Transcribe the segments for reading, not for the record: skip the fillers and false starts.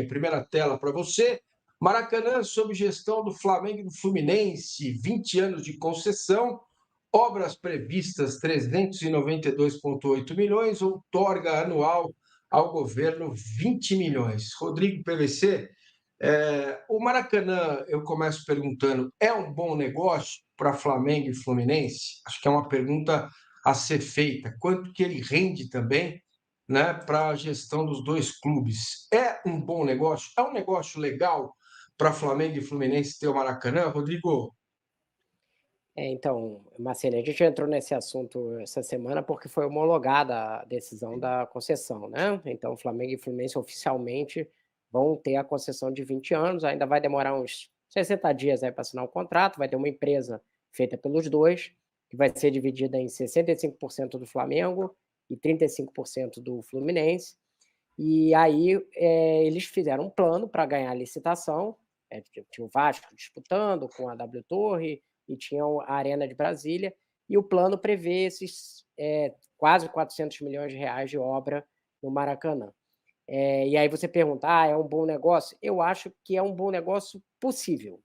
Primeira tela para você. Maracanã sob gestão do Flamengo e do Fluminense, 20 anos de concessão, obras previstas 392,8 milhões, outorga anual ao governo 20 milhões. Rodrigo PVC, o Maracanã, eu começo perguntando, é um bom negócio para Flamengo e Fluminense? Acho que é uma pergunta a ser feita. Quanto que ele rende também, né, para a gestão dos dois clubes? É um bom negócio? É um negócio legal para Flamengo e Fluminense ter o Maracanã, Rodrigo? Então, Marcelo, a gente entrou nesse assunto essa semana porque foi homologada a decisão da concessão, né? Então, Flamengo e Fluminense oficialmente vão ter a concessão de 20 anos, ainda vai demorar uns 60 dias para assinar o contrato, vai ter uma empresa feita pelos dois, que vai ser dividida em 65% do Flamengo e 35% do Fluminense. E aí eles fizeram um plano para ganhar a licitação, tinha o Vasco disputando com a W Torre, e tinha a Arena de Brasília, e o plano prevê esses quase 400 milhões de reais de obra no Maracanã. E aí você pergunta, é um bom negócio? Eu acho que é um bom negócio possível.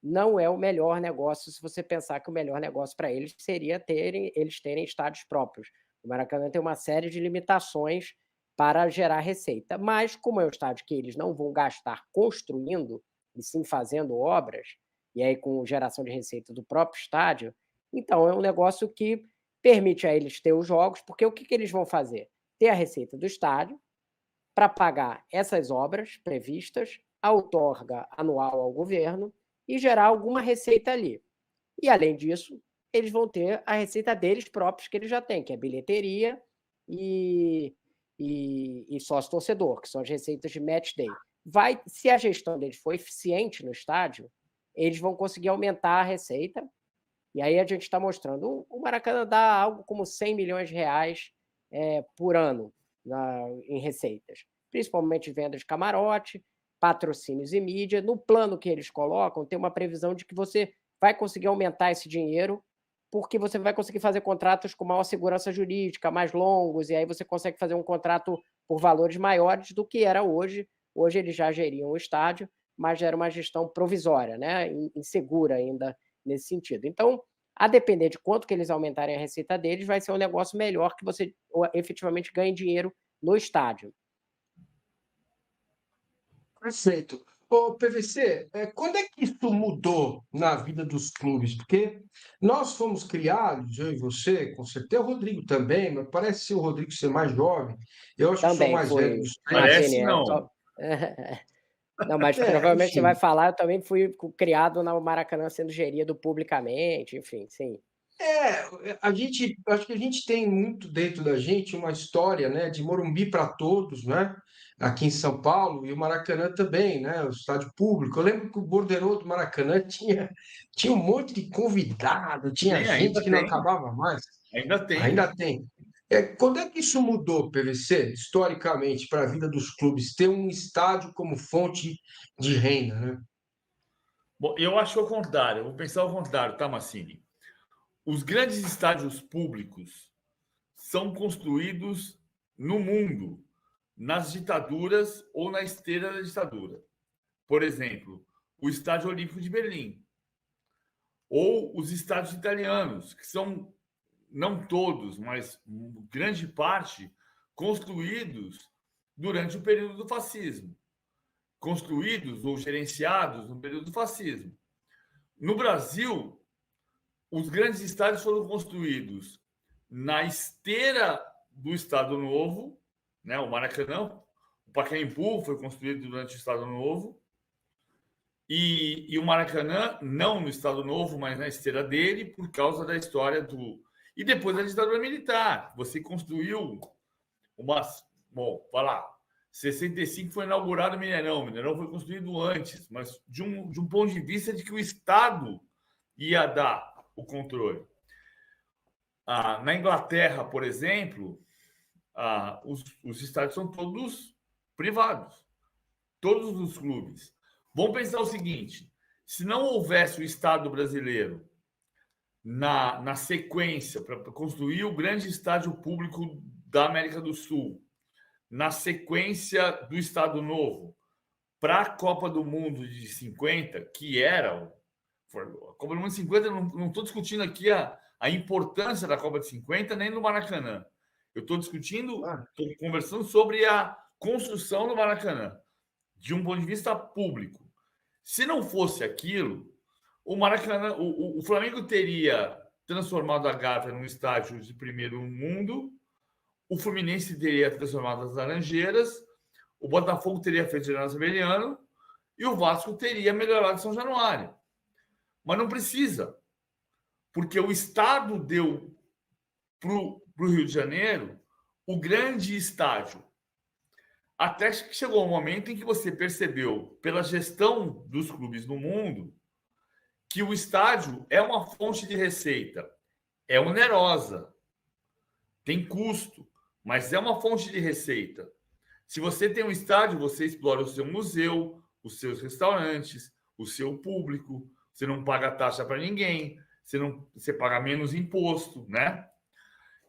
Não é o melhor negócio se você pensar que o melhor negócio para eles seria eles terem estádios próprios. O Maracanã tem uma série de limitações para gerar receita, mas como é um estádio que eles não vão gastar construindo, e sim fazendo obras, e aí com geração de receita do próprio estádio, então é um negócio que permite a eles ter os jogos, porque o que eles vão fazer? Ter a receita do estádio para pagar essas obras previstas, a outorga anual ao governo e gerar alguma receita ali. E, além disso, eles vão ter a receita deles próprios que eles já têm, que é bilheteria e sócio-torcedor, que são as receitas de match day. Se a gestão deles for eficiente no estádio, eles vão conseguir aumentar a receita, e aí a gente está mostrando, o Maracanã dá algo como 100 milhões de reais por ano em receitas, principalmente venda de camarote, patrocínios e mídia. No plano que eles colocam, tem uma previsão de que você vai conseguir aumentar esse dinheiro, porque você vai conseguir fazer contratos com maior segurança jurídica, mais longos, e aí você consegue fazer um contrato por valores maiores do que era hoje. Hoje eles já geriam o estádio, mas já era uma gestão provisória, né? Insegura ainda nesse sentido. Então, a depender de quanto que eles aumentarem a receita deles, vai ser um negócio melhor que você efetivamente ganhe dinheiro no estádio. Perfeito. Ô, PVC, quando é que isso mudou na vida dos clubes? Porque nós fomos criados, eu e você, com certeza, o Rodrigo também, mas parece ser o Rodrigo ser mais jovem. Eu acho que sou Também mais velho fui, dos três. Parece Marcene. não. Não, mas provavelmente você vai Enfim. falar, eu também fui criado no Maracanã sendo gerido publicamente, enfim, sim. Acho que a gente tem muito dentro da gente uma história, né, de Morumbi para todos, né, aqui em São Paulo, e o Maracanã também, né, o estádio público. Eu lembro que o borderô do Maracanã tinha um monte de convidado, tinha Tem, gente ainda que não tem. acabava mais. Ainda tem. Ainda tem. Quando é que isso mudou, PVC, historicamente, para a vida dos clubes, ter um estádio como fonte de renda, né? Bom, eu acho o contrário. Eu vou pensar o contrário, tá, Massini? Os grandes estádios públicos são construídos no mundo, nas ditaduras ou na esteira da ditadura. Por exemplo, o Estádio Olímpico de Berlim. Ou os estádios italianos, que são, não todos, mas grande parte, construídos durante o período do fascismo. Construídos ou gerenciados no período do fascismo. No Brasil, os grandes estádios foram construídos na esteira do Estado Novo, né? O Maracanã, o Pacaembu foi construído durante o Estado Novo, e o Maracanã, não no Estado Novo, mas na esteira dele, por causa da história do... E depois da ditadura militar. Você construiu umas... Bom, vai lá. 65 foi inaugurado o Mineirão. O Mineirão foi construído antes, mas de um ponto de vista de que o Estado ia dar o controle. Na Inglaterra, por exemplo, os estádios são todos privados. Todos os clubes. Vamos pensar o seguinte: se não houvesse o Estado brasileiro na sequência para construir o grande estádio público da América do Sul, na sequência do Estado Novo, para a Copa do Mundo de 50, que era a Copa do Mundo de 50, não estou discutindo aqui a importância da Copa de 50, nem do Maracanã. Eu estou discutindo, estou conversando sobre a construção do Maracanã, de um ponto de vista público. Se não fosse aquilo, o Maracanã, o Flamengo teria transformado a Gávea num estádio de primeiro mundo, o Fluminense teria transformado as Laranjeiras, o Botafogo teria feito General Saberiano e o Vasco teria melhorado São Januário. Mas não precisa, porque o Estado deu para o Rio de Janeiro o grande estádio. Até que chegou um momento em que você percebeu, pela gestão dos clubes no mundo, que o estádio é uma fonte de receita. É onerosa, tem custo, mas é uma fonte de receita. Se você tem um estádio, você explora o seu museu, os seus restaurantes, o seu público, você não paga taxa para ninguém, você paga menos imposto, né?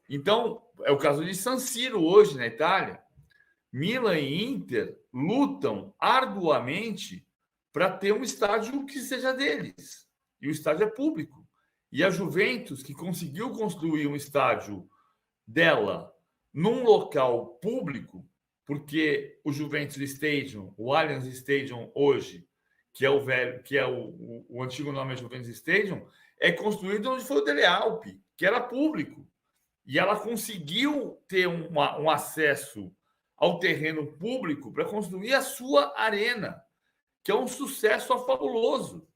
Então, é o caso de San Siro hoje na Itália. Milan e Inter lutam arduamente para ter um estádio que seja deles. E o estádio é público. E a Juventus, que conseguiu construir um estádio dela num local público, porque o Juventus Stadium, o Allianz Stadium hoje, que é o antigo nome é Juventus Stadium, é construído onde foi o Dele Alpi, que era público. E ela conseguiu ter um acesso ao terreno público para construir a sua arena, que é um sucesso fabuloso,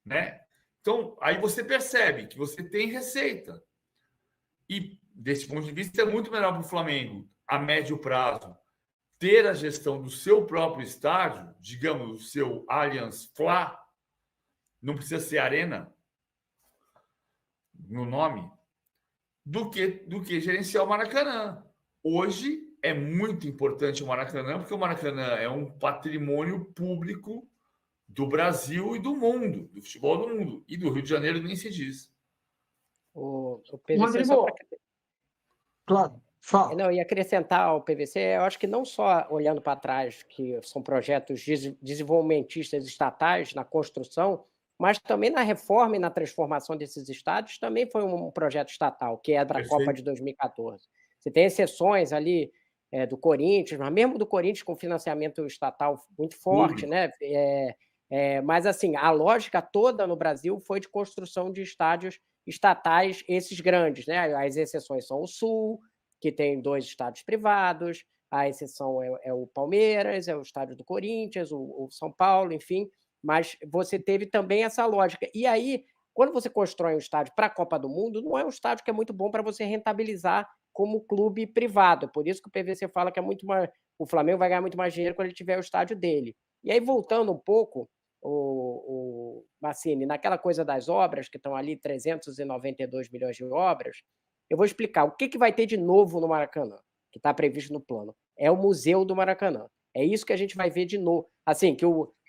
né? Então, aí você percebe que você tem receita. E, desse ponto de vista, é muito melhor para o Flamengo, a médio prazo, ter a gestão do seu próprio estádio, digamos, o seu Allianz Fla, não precisa ser Arena no nome, do que gerenciar o Maracanã. Hoje é muito importante o Maracanã, porque o Maracanã é um patrimônio público do Brasil e do mundo, do futebol do mundo. E do Rio de Janeiro nem se diz. O PVC, Rodrigo, claro, fala. Não, e acrescentar ao PVC, eu acho que não só olhando para trás, que são projetos desenvolvimentistas estatais na construção, mas também na reforma e na transformação desses estádios, também foi um projeto estatal, que é da Copa de 2014. Você tem exceções ali do Corinthians, mas mesmo do Corinthians com financiamento estatal muito forte, né? Mas assim, a lógica toda no Brasil foi de construção de estádios estatais, esses grandes, né? As exceções são o Sul, que tem 2 estádios privados, a exceção é o Palmeiras, é o estádio do Corinthians, o São Paulo, enfim, mas você teve também essa lógica. E aí, quando você constrói um estádio para a Copa do Mundo, não é um estádio que é muito bom para você rentabilizar como clube privado. Por isso que o PVC fala que é muito mais, o Flamengo vai ganhar muito mais dinheiro quando ele tiver o estádio dele. E aí, voltando um pouco, o Massini, naquela coisa das obras, que estão ali 392 milhões de obras, eu vou explicar o que vai ter de novo no Maracanã, que está previsto no plano. É o Museu do Maracanã. É isso que a gente vai ver de novo. Assim, que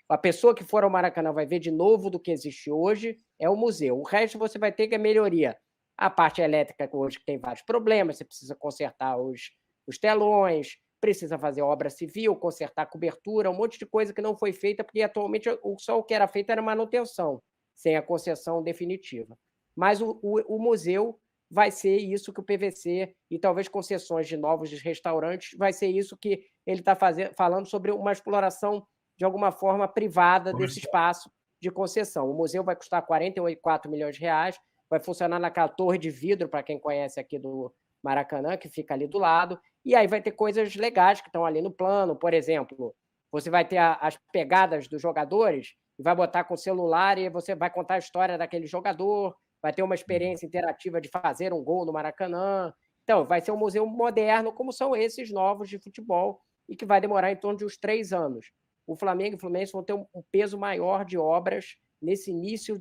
a pessoa que for ao Maracanã vai ver de novo do que existe hoje, é o museu. O resto você vai ter que é melhoria. A parte elétrica hoje tem vários problemas, você precisa consertar os telões, precisa fazer obra civil, consertar cobertura, um monte de coisa que não foi feita, porque atualmente só o que era feito era manutenção, sem a concessão definitiva. Mas o museu vai ser isso que o PVC, e talvez concessões de novos restaurantes, vai ser isso que ele está falando sobre uma exploração, de alguma forma, privada desse espaço de concessão. O museu vai custar 44 milhões de reais, vai funcionar naquela torre de vidro, para quem conhece aqui do Maracanã, que fica ali do lado, e aí vai ter coisas legais que estão ali no plano. Por exemplo, você vai ter as pegadas dos jogadores, e vai botar com o celular e você vai contar a história daquele jogador, vai ter uma experiência interativa de fazer um gol no Maracanã. Então, vai ser um museu moderno, como são esses novos de futebol, e que vai demorar em torno de uns 3 anos. O Flamengo e o Fluminense vão ter um peso maior de obras nesse início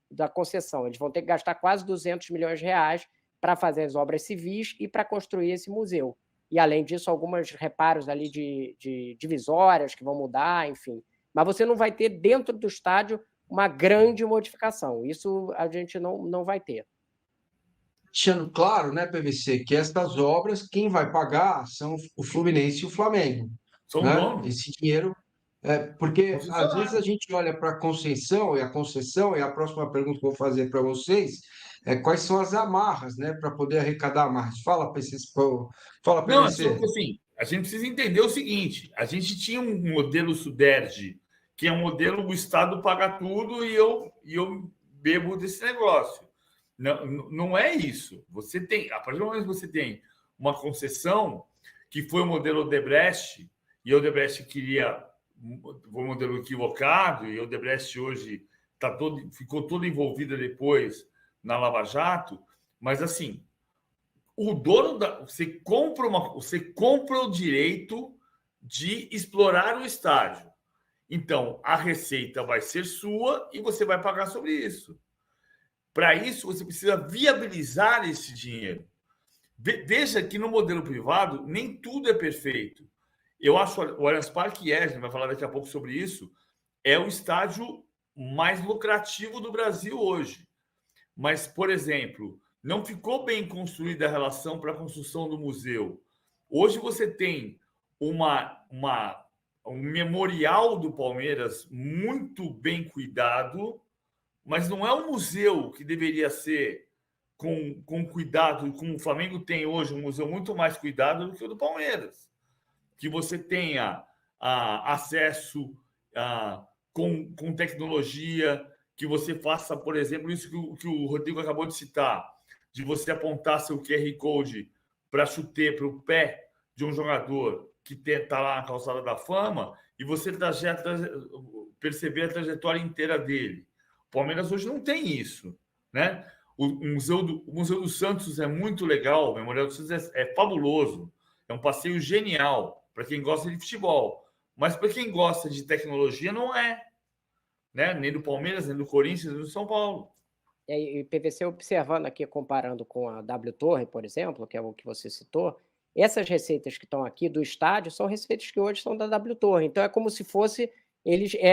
da concessão. Eles vão ter que gastar quase 200 milhões de reais para fazer as obras civis e para construir esse museu. E, além disso, alguns reparos ali de divisórias que vão mudar, enfim. Mas você não vai ter dentro do estádio uma grande modificação. Isso a gente não vai ter. Deixando claro, né, PVC, que estas obras, quem vai pagar são o Fluminense e o Flamengo. São né? donos. Esse dinheiro. Porque às vezes a Concessionários. gente olha para a concessão, e a próxima pergunta que eu vou fazer para vocês é quais são as amarras, né, para poder arrecadar mais. Fala, fala, Não, é só que PVC. assim, a gente precisa entender o seguinte: a gente tinha um modelo Suderj, que é um modelo o Estado paga tudo e eu bebo desse negócio. Não, não é isso. Você tem, a partir do momento que você tem uma concessão, que foi o modelo Odebrecht, e o Odebrecht queria foi um modelo equivocado, e o Odebrecht hoje ficou todo envolvida depois na Lava Jato, mas assim, o dono você compra o direito de explorar o estádio. Então, a receita vai ser sua e você vai pagar sobre isso. Para isso, você precisa viabilizar esse dinheiro. Veja que no modelo privado, nem tudo é perfeito. Eu acho o Allianz Parque, a gente vai falar daqui a pouco sobre isso, é o estádio mais lucrativo do Brasil hoje. Mas, por exemplo, não ficou bem construída a relação para a construção do museu. Hoje você tem um memorial do Palmeiras muito bem cuidado, mas não é um museu que deveria ser com cuidado, como o Flamengo tem hoje, um museu muito mais cuidado do que o do Palmeiras. Que você tenha acesso com tecnologia, que você faça, por exemplo, isso que o Rodrigo acabou de citar, de você apontar seu QR Code para chuteiro, para o pé de um jogador que está lá na calçada da fama, e você perceber a trajetória inteira dele. O Palmeiras hoje não tem isso, né? O Museu do Santos é muito legal, o Memorial do Santos é fabuloso, é um passeio genial para quem gosta de futebol, mas para quem gosta de tecnologia não é, né? Nem do Palmeiras, nem do Corinthians, nem do São Paulo. E PVC, observando aqui, comparando com a W Torre, por exemplo, que é o que você citou, essas receitas que estão aqui do estádio são receitas que hoje são da W Torre. Então, é como se fosse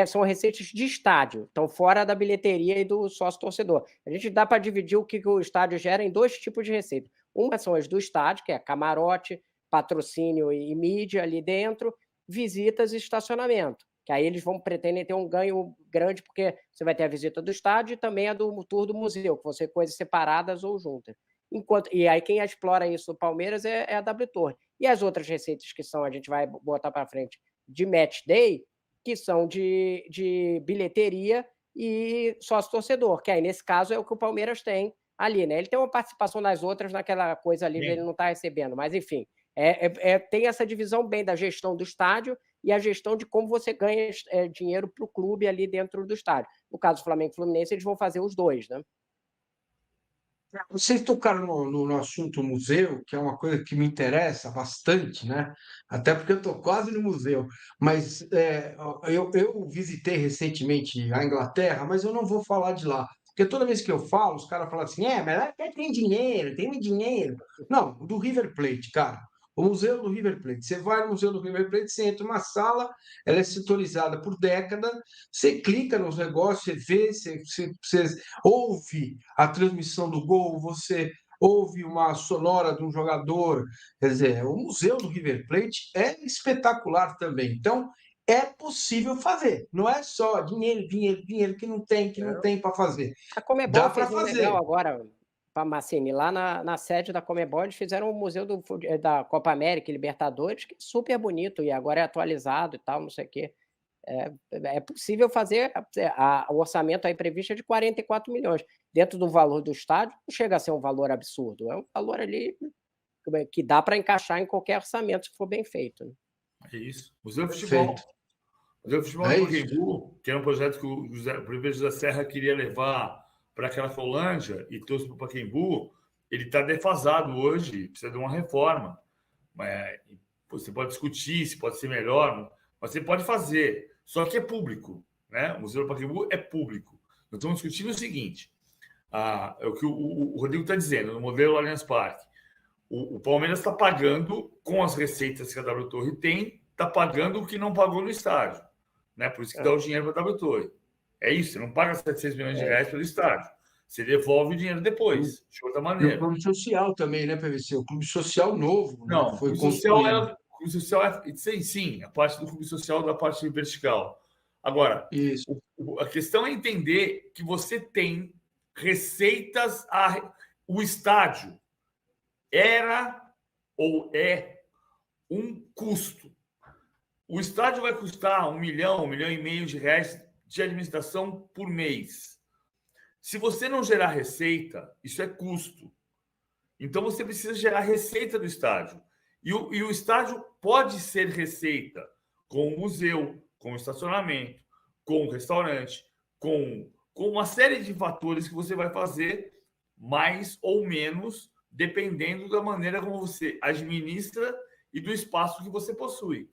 são receitas de estádio, estão fora da bilheteria e do sócio-torcedor. A gente dá para dividir o que o estádio gera em dois tipos de receita. Uma são as do estádio, que é camarote, patrocínio e mídia ali dentro, visitas e estacionamento, que aí eles pretendem ter um ganho grande, porque você vai ter a visita do estádio e também a do tour do museu, que vão ser coisas separadas ou juntas. E aí quem explora isso no Palmeiras é a W Torre. E as outras receitas que são, a gente vai botar para frente, de match day, que são de bilheteria e sócio-torcedor, que aí, nesse caso, é o que o Palmeiras tem ali, né? Ele tem uma participação das outras naquela coisa ali, ele não está recebendo, mas, enfim, tem essa divisão bem da gestão do estádio e a gestão de como você ganha dinheiro para o clube ali dentro do estádio. No caso do Flamengo e Fluminense, eles vão fazer os dois, né? Vocês tocaram no assunto museu, que é uma coisa que me interessa bastante, né? Até porque eu estou quase no museu. Mas eu visitei recentemente a Inglaterra, mas eu não vou falar de lá. Porque toda vez que eu falo, os caras falam assim: mas lá tem dinheiro, tem muito dinheiro. Não, do River Plate, cara. O Museu do River Plate. Você vai no Museu do River Plate, você entra numa sala, ela é setorizada por década, você clica nos negócios, você vê, você ouve a transmissão do gol, você ouve uma sonora de um jogador. Quer dizer, o Museu do River Plate é espetacular também. Então, é possível fazer. Não é só dinheiro, dinheiro, dinheiro que não tem para fazer. A Comebol Dá para fez um legal fazer. agora, Massini, lá na sede da Comebol, eles fizeram um museu da Copa América e Libertadores, que é super bonito, e agora é atualizado e tal, não sei o quê. É possível fazer, o orçamento aí previsto é de 44 milhões. Dentro do valor do estádio, não chega a ser um valor absurdo, é um valor ali que dá para encaixar em qualquer orçamento, se for bem feito. Né? É isso. Museu do Futebol. Museu do Futebol em Pacaembu, que era um projeto que o prefeito José Serra queria levar para aquela Colândia e trouxe para o Pacaembu, ele está defasado hoje, precisa de uma reforma. Você pode discutir se pode ser melhor, mas você pode fazer. Só que é público, né? O Museu do Pacaembu é público. Nós estamos discutindo o seguinte: é o que o Rodrigo está dizendo, no modelo Allianz Parque. O Palmeiras está pagando, com as receitas que a W Torre tem, está pagando o que não pagou no estádio. Né? Por isso que dá o dinheiro para a W Torre. É isso, você não paga 700 milhões de reais pelo estádio. Você devolve o dinheiro depois, de outra maneira. E o clube social também, né, PVC? O clube social novo, não, né, foi o social construído. clube social sim, a parte do clube social da parte vertical. Agora, Isso. a questão é entender que você tem receitas. O estádio era ou é um custo. O estádio vai custar 1 milhão, 1,5 milhão de reais de administração por mês. Se você não gerar receita, isso é custo. Então, você precisa gerar receita do estádio. E o estádio pode ser receita com o museu, com o estacionamento, com o restaurante, com uma série de fatores que você vai fazer mais ou menos, dependendo da maneira como você administra e do espaço que você possui.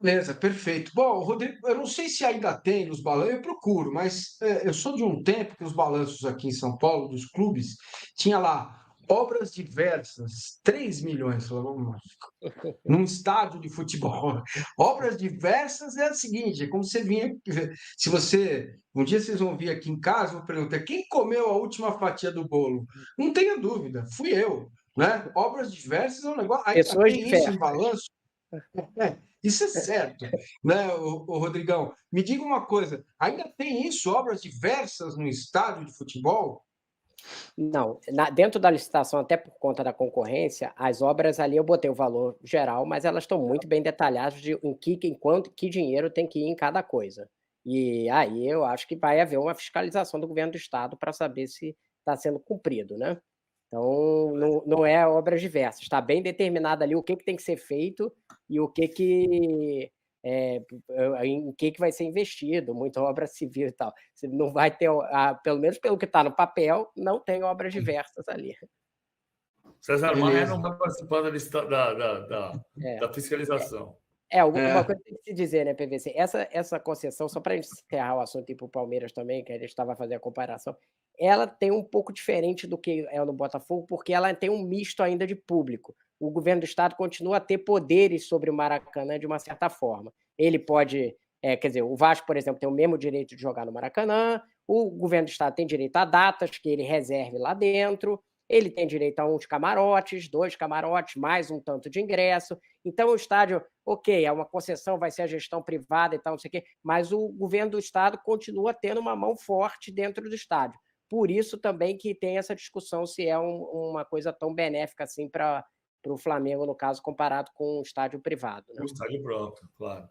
Beleza, perfeito. Bom, Rodrigo, eu não sei se ainda tem nos balanços, eu procuro, mas eu sou de um tempo que os balanços aqui em São Paulo, dos clubes, tinha lá obras diversas, 3 milhões, num estádio de futebol. Obras diversas é o seguinte, é como você vinha, se você, um dia vocês vão vir aqui em casa, eu vou perguntar, quem comeu a última fatia do bolo? Não tenha dúvida, fui eu, né? Obras diversas é um negócio, ainda Pessoas tem isso diversas. em balanço? Isso é certo, né, o Rodrigão? Me diga uma coisa, ainda tem isso, obras diversas no estádio de futebol? Não, dentro da licitação, até por conta da concorrência, as obras ali eu botei o valor geral, mas elas estão muito bem detalhadas em quanto que dinheiro tem que ir em cada coisa. E aí eu acho que vai haver uma fiscalização do governo do estado para saber se está sendo cumprido, né? Então, não é obras diversas, está bem determinado ali o que tem que ser feito e o em que vai ser investido, muita obra civil e tal. Você não vai ter, pelo menos pelo que está no papel, não tem obras diversas ali. César Maia Beleza. não vai participar da fiscalização. Uma coisa tem que se dizer, né, PVC? Essa concessão, só para a gente encerrar o assunto e ir para o Palmeiras também, que a gente estava fazendo a comparação, ela tem um pouco diferente do que é no Botafogo, porque ela tem um misto ainda de público. O governo do estado continua a ter poderes sobre o Maracanã de uma certa forma. Ele pode, quer dizer, o Vasco, por exemplo, tem o mesmo direito de jogar no Maracanã, o governo do estado tem direito a datas que ele reserve lá dentro, ele tem direito a 2 camarotes, mais um tanto de ingresso. Então, o estádio, ok, é uma concessão, vai ser a gestão privada e tal, não sei o quê, mas o governo do estado continua tendo uma mão forte dentro do estádio. Por isso também que tem essa discussão se é uma coisa tão benéfica assim para o Flamengo, no caso, comparado com um estádio privado. Né? O estádio próprio, claro.